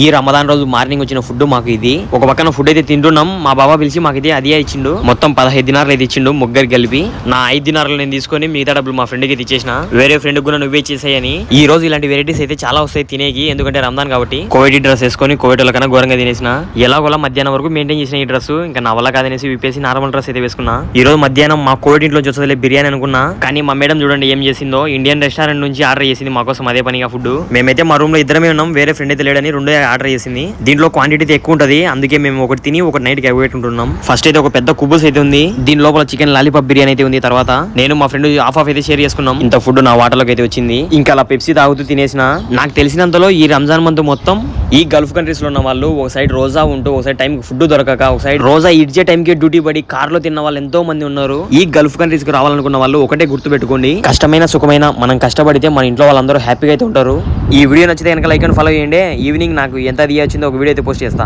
ఈ రమదాన్ రోజు మార్నింగ్ వచ్చిన ఫుడ్ మాకు ఇది. ఒక పక్కన ఫుడ్ అయితే తింటున్నాం. మా బాబా పిలిచి మాకు ఇది అదే ఇచ్చిండు. మొత్తం 15 దినార్లు అయితే ఇచ్చిండు ముగ్గురు కలిపి. నా 5 దినార్లు నేను తీసుకొని మిగతా డబ్బులు మా ఫ్రెండ్ కి ఇచ్చేసిన. వేరే ఫ్రెండ్ కూడా నువ్వే చేసాయని. ఈ రోజు ఇలాంటి వెరైటీస్ అయితే చాలా వస్తాయి తినేకి, ఎందుకంటే రంజాన్ కాబట్టి. కోవిడ్ డ్రెస్ వేసుకొని కోవిడ్ కన్నా ఘోరంగా తినేసిన. ఎలాగోలా మధ్యాహ్నం వరకు మెయింటైన్ చేసిన ఈ డ్రెస్. ఇంకా నా వల్ల కాదనేసి విప్పేసి నార్మల్ డ్రెస్ అయితే వేసుకున్నా. ఈ రోజు మధ్యాహ్నం మా కోవిడ్ ఇంట్లో వచ్చేది బిర్యానీ అనుకున్నా, కానీ మా మేడం చూడండి ఏం చేసిందో. ఇండియన్ రెస్టారెంట్ నుంచి ఆర్డర్ చేసింది మా కోసం అదే పనిగా ఫుడ్. మేమైతే మా రూమ్ లో ఇద్దరమే ఉన్నాం, వేరే ఫ్రెండ్ అయితే లేడని 2 ఆర్డర్ చేసింది. దీంట్లో క్వాంటిటీ ఎక్కువ ఉంటది, అందుకే మేము ఒకటి తిని ఒక నైట్ కి అవాయిడ్ ఉంటున్నాం. ఫస్ట్ అయితే ఒక పెద్ద కుబుల్స్ అయితే ఉంది, దీని లోపల చికెన్ లాలీపాప్ బిర్యానీ అయితే ఉంది. తర్వాత నేను మా ఫ్రెండ్ హాఫ్ అయితే షేర్ చేసుకున్నాం. ఇంత ఫుడ్ నా వాటర్లోకి అయితే వచ్చింది. ఇంకా అలా పెప్సీ తాగుతూ తినేసిన. నాకు తెలిసినంతలో ఈ రంజాన్ మంత్ మొత్తం ఈ గల్ఫ్ కంట్రీస్ లో ఉన్న వాళ్ళు ఒక సైడ్ రోజా ఉంటూ, ఒక సైడ్ టైం ఫుడ్ దొరకక, ఒక సైడ్ రోజా ఇడ్చే టైం కి డ్యూటీ పడి కార్ లో తిన్న వాళ్ళు ఎంతో మంది ఉన్నారు. ఈ గల్ఫ్ కంట్రీస్ కి రావాలనుకున్న వాళ్ళు ఒకటే గుర్తు పెట్టుకోండి, కష్టమైన సుఖమైన మనం కష్టపడితే మన ఇంట్లో వాళ్ళందరూ హ్యాపీగా అయితే ఉంటారు. ఈ వీడియో నచ్చితే కనుక లైక్ అండ్ ఫాలో చేయండి. ఈవినింగ్ నాకు ఎంత దిగి వచ్చిందో ఒక వీడియో అయితే పోస్ట్ చేస్తా.